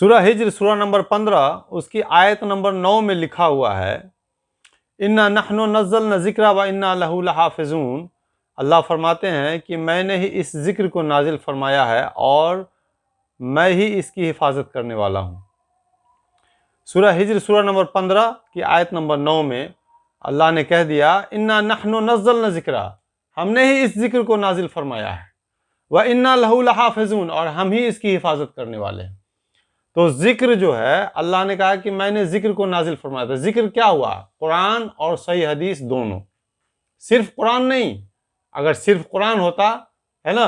सूरह हिज्र सूरह नंबर 15 उसकी आयत नंबर 9 में लिखा हुआ है, इन्ना नहनु नज़्ज़लना ज़िक्रा व इन्ना लहू लहाफ़िज़ून। अल्लाह फरमाते हैं कि मैंने ही इस ज़िक्र को नाजिल फरमाया है और मैं ही इसकी हिफाजत करने वाला हूँ। सूरह हिज्र सूरह नंबर 15 की आयत नंबर 9 में अल्लाह ने कह दिया, इन्ना नहनु नज़्ज़लना ज़िक्रा, हमने ही इस ज़िक्र को नाजिल फरमाया है, व इन्ना लहू लहाफ़िज़ून, और हम ही इसकी हिफाजत करने वाले हैं। तो जिक्र जो है, अल्लाह ने कहा कि मैंने जिक्र को नाजिल फरमाया था। जिक्र क्या हुआ? कुरान और सही हदीस दोनों। सिर्फ कुरान नहीं, अगर सिर्फ कुरान होता है ना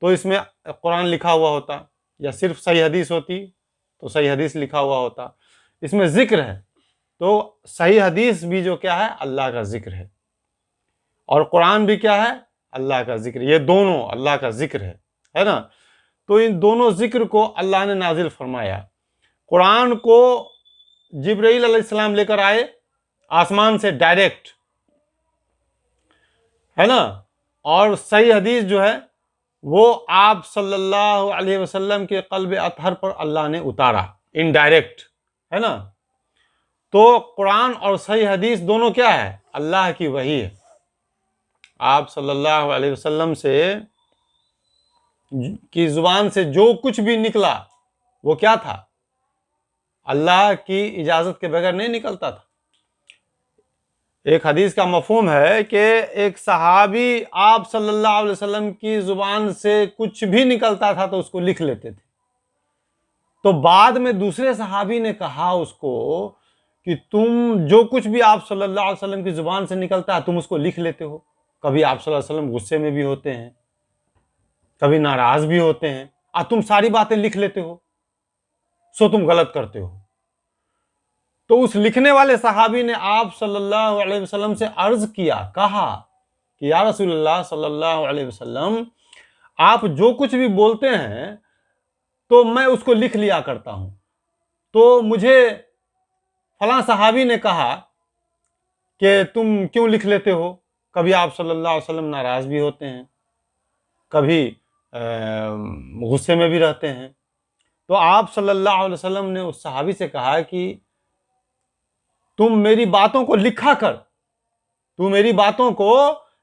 तो इसमें कुरान लिखा हुआ होता, या सिर्फ सही हदीस होती तो सही हदीस लिखा हुआ होता। इसमें जिक्र है तो सही हदीस भी जो क्या है, अल्लाह का जिक्र है, और कुरान भी क्या है, अल्लाह का जिक्र। ये दोनों अल्लाह का जिक्र है ना। तो इन दोनों जिक्र को अल्लाह ने नाजिल फरमाया। कुरान को जिब्राइल अलैहिस्सलाम लेकर आए आसमान से डायरेक्ट, है ना, और सही हदीस जो है वो आप सल्लल्लाहु अलैहि वसल्लम के क़ल्ब अतहर पर अल्लाह ने उतारा इनडायरेक्ट, है ना। तो कुरान और सही हदीस दोनों क्या है, अल्लाह की वही है। आप सल्लल्लाहु अलैहि वसल्लम से की जुबान से जो कुछ भी निकला वो क्या था, अल्लाह की इजाजत के बगैर नहीं निकलता था। एक हदीस का मफहूम है कि एक सहाबी आप सल्लल्लाहु अलैहि वसल्लम की जुबान से कुछ भी निकलता था तो उसको लिख लेते थे। तो बाद में दूसरे सहाबी ने कहा उसको कि तुम जो कुछ भी आप सल्लल्लाहु अलैहि वसल्लम की जुबान से निकलता है तुम उसको लिख लेते हो। कभी आप सल्लल्लाहु अलैहि वसल्लम गुस्से में भी होते हैं, कभी नाराज भी होते हैं, और तुम सारी बातें लिख लेते हो, सो तुम गलत करते हो। तो उस लिखने वाले सहाबी ने आप सल्लल्लाहु अलैहि वसल्लम से अर्ज किया, कहा कि या रसूलल्लाह सल्लल्लाहु अलैहि वसल्लम, आप जो कुछ भी बोलते हैं तो मैं उसको लिख लिया करता हूं। तो मुझे फलां सहाबी ने कहा कि तुम क्यों लिख लेते हो, कभी आप सल्लल्लाहु अलैहि वसल्लम नाराज भी होते हैं, कभी गुस्से में भी रहते हैं। तो आप सल्लल्लाहु अलैहि वसल्लम ने उस सहाबी से कहा कि तुम मेरी बातों को लिखा कर, तू मेरी बातों को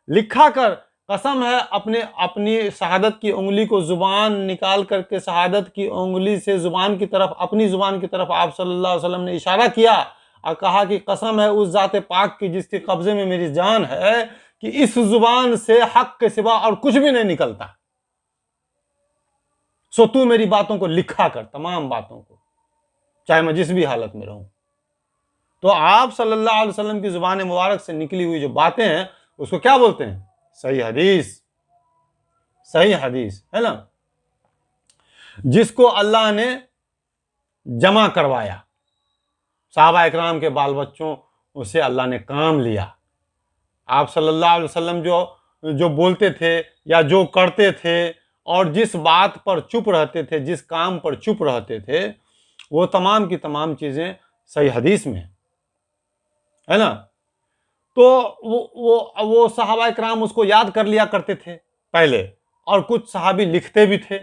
लिखा कर, कसम है अपनी शहादत की उंगली को जुबान निकाल करके शहादत की उंगली से जुबान की तरफ, अपनी जुबान की तरफ आप सल्लल्लाहु अलैहि वसल्लम ने इशारा किया और कहा कि कसम है उस जात पाक की जिसके कब्जे में मेरी जान है कि इस जुबान से हक के सिवा और कुछ भी नहीं निकलता। सो तू मेरी बातों को लिखा कर, तमाम बातों को, चाहे मैं जिस भी हालत में रहूं। तो आप सल्लल्लाहु अलैहि वसल्लम की जुबान मुबारक से निकली हुई जो बातें हैं उसको क्या बोलते हैं, सही हदीस। सही हदीस, है ना, जिसको अल्लाह ने जमा करवाया, साहबा इकराम के बाल बच्चों उसे अल्लाह ने काम लिया। आप सल्लल्लाहु अलैहि वसल्लम जो बोलते थे या जो करते थे और जिस बात पर चुप रहते थे, जिस काम पर चुप रहते थे, वो तमाम की तमाम चीजें सही हदीस में है ना। तो वो सहाबा इकराम उसको याद कर लिया करते थे पहले, और कुछ सहाबी लिखते भी थे,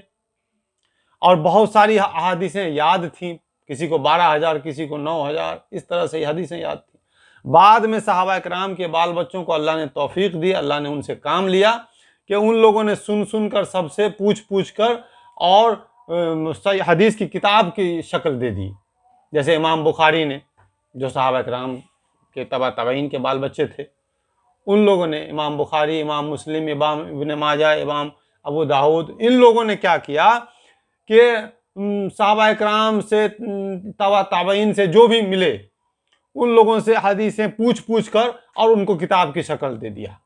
और बहुत सारी हदीसें याद थी, किसी को 12,000, किसी को 9,000, इस तरह से हदीसें याद थी। बाद में सहाबा इकराम के बाल बच्चों को अल्लाह ने तौफीक दी, अल्लाह ने उनसे काम लिया कि उन लोगों ने सुन सुन कर, सबसे पूछ पूछ कर, और सही हदीस की किताब की शक्ल दे दी। जैसे इमाम बुखारी ने, जो सहाबा इकराम के तबा तबईन के बाल बच्चे थे, उन लोगों ने, इमाम बुखारी, इमाम मुस्लिम, इमाम इब्न माजा, इमाम अबू दाऊद, इन लोगों ने क्या किया कि सहाबा इकराम से, तबा तबईन से जो भी मिले उन लोगों से हदीसें पूछ पूछ कर और उनको किताब की शक्ल दे दिया,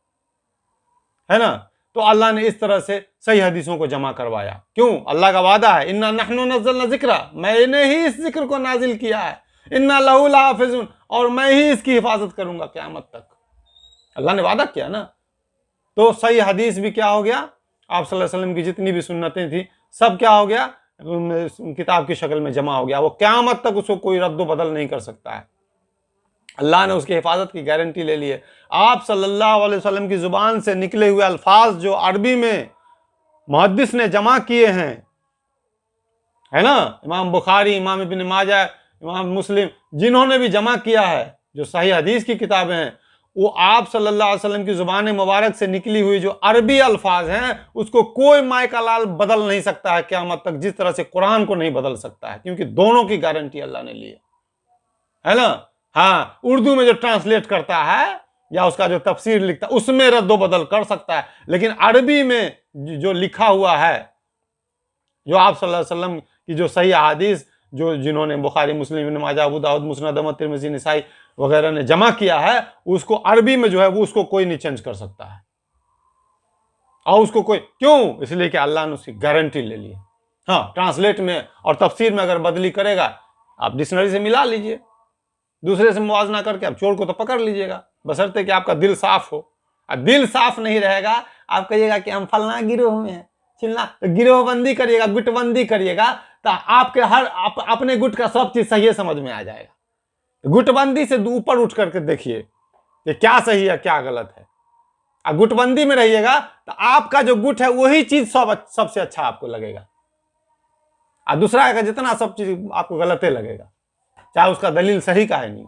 है ना। तो अल्लाह ने इस तरह से सही हदीसों को जमा करवाया। क्यों? अल्लाह का वादा है, इन्ना नहनु नज़्ज़लना ज़िक्रा, मैंने ही इस जिक्र को नाजिल किया है, इन्ना लहू लहाफ़िज़ून, और मैं ही इसकी हिफाजत करूंगा क़यामत तक। अल्लाह ने वादा किया ना। तो सही हदीस भी क्या हो गया, आप सल्लल्लाहु अलैहि वसल्लम की जितनी भी सुन्नतें थी सब क्या हो गया, किताब की शक्ल में जमा हो गया। वो क़यामत तक उसको कोई रद्द बदल नहीं कर सकता है। अल्लाह ने उसकी हिफाजत की गारंटी ले ली है। आप सल्लल्लाहु अलैहि वसल्लम की जुबान से निकले हुए अल्फाज जो अरबी में मुहद्दिस ने जमा किए हैं, है ना, इमाम बुखारी, इमाम इब्न माजा, इमाम मुस्लिम, जिन्होंने भी जमा किया है जो सही हदीस की किताबें हैं, वो आप सल्लल्लाहु अलैहि वसल्लम की जुबान मुबारक से निकली हुई जो अरबी अल्फाज हैं उसको कोई माय का लाल बदल नहीं सकता है क़यामत तक, जिस तरह से कुरान को नहीं बदल सकता है, क्योंकि दोनों की गारंटी अल्लाह ने ली है ना। हाँ, उर्दू में जो ट्रांसलेट करता है या उसका जो तफसीर लिखता है उसमें रद्दो बदल कर सकता है, लेकिन अरबी में जो लिखा हुआ है, जो आप सल्लल्लाहु अलैहि वसल्लम की जो सही हदीस जो जिन्होंने बुखारी, मुस्लिम, इब्न माजा, अबू दाऊद, मुस्नद अहमद, तिरमिज़ी, निसाई वगैरह ने जमा किया है, उसको अरबी में जो है वो उसको कोई नहीं चेंज कर सकता है। और उसको कोई क्यों? इसलिए कि अल्लाह ने उसकी गारंटी ले ली। हाँ, ट्रांसलेट में और तफसीर में अगर बदली करेगा, आप डिक्शनरी से मिला लीजिए, दूसरे से मुवाजना करके आप चोर को तो पकड़ लीजिएगा, बशर्ते कि आपका दिल साफ हो। अब दिल साफ नहीं रहेगा, आप कहिएगा कि हम फलना गिरोह में हैं, चिल्ला, तो गिरोहबंदी करिएगा, गुटबंदी करिएगा, तो आपके अपने गुट का सब चीज सही समझ में आ जाएगा। गुटबंदी से ऊपर उठ करके देखिए कि क्या सही है क्या गलत है। अब गुटबंदी में रहिएगा तो आपका जो गुट है वही चीज सबसे अच्छा आपको लगेगा, और दूसरा का जितना सब चीज आपको गलत लगेगा, चाहे उसका दलील सही का है नहीं।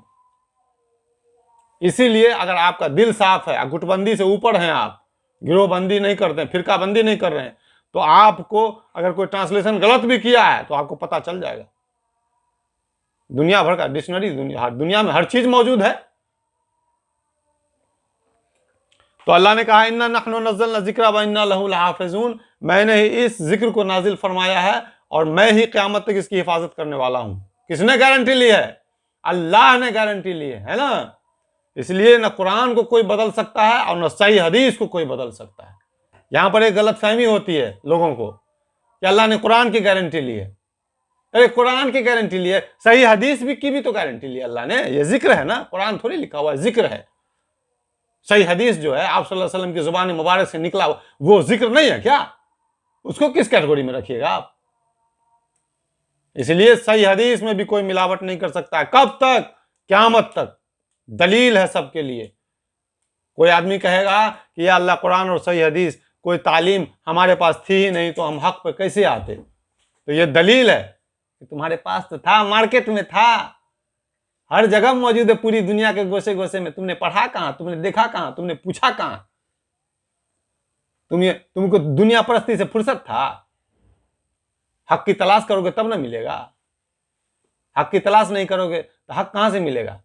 इसीलिए अगर आपका दिल साफ है, गुटबंदी से ऊपर हैं आप, गिरोहबंदी नहीं करते हैं, फिरकाबंदी नहीं कर रहे हैं, तो आपको अगर कोई ट्रांसलेशन गलत भी किया है तो आपको पता चल जाएगा। दुनिया भर का डिक्शनरी दुनिया में हर चीज मौजूद है। तो अल्लाह ने कहा इन्ना नहनु नज़्ज़लना ज़िक्रा व इन्ना लहू लहाफ़िज़ून, मैंने ही इस जिक्र को नाजिल फरमाया है और मैं ही क़यामत तक इसकी हिफाजत करने वाला हूं। किसने गारंटी ली है? अल्लाह ने गारंटी ली है ना। इसलिए न कुरान को कोई बदल सकता है और न सही हदीस को कोई बदल सकता है। यहां पर एक गलतफहमी होती है लोगों को कि अल्लाह ने कुरान की गारंटी ली है। अरे कुरान की गारंटी ली है, सही हदीस की भी तो गारंटी ली है अल्लाह ने। ये जिक्र है ना, कुरान थोड़ी लिखा हुआ है, जिक्र है। सही हदीस जो है आप सल्लल्लाहु अलैहि वसल्लम की जुबान मुबारक से निकला वो जिक्र नहीं है क्या? उसको किस कैटेगरी में रखिएगा आप? इसलिए सही हदीस में भी कोई मिलावट नहीं कर सकता है। कब तक? क़यामत तक। दलील है सबके लिए। कोई आदमी कहेगा कि या अल्लाह, कुरान और सही हदीस कोई तालीम हमारे पास थी ही नहीं तो हम हक पे कैसे आते? तो ये दलील है कि तुम्हारे पास तो था, मार्केट में था, हर जगह मौजूद है, पूरी दुनिया के गोशे गोशे में। तुमने पढ़ा कहां? तुमने देखा कहां? तुमने पूछा कहां? तुमको दुनिया परस्ती से फुर्सत था? हक की तलाश करोगे तब ना मिलेगा। हक की तलाश नहीं करोगे तो हक कहां से मिलेगा?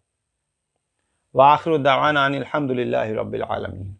व आखिरु दावाना अनिल हम्दुलिल्लाहि रब्बिल आलमीन।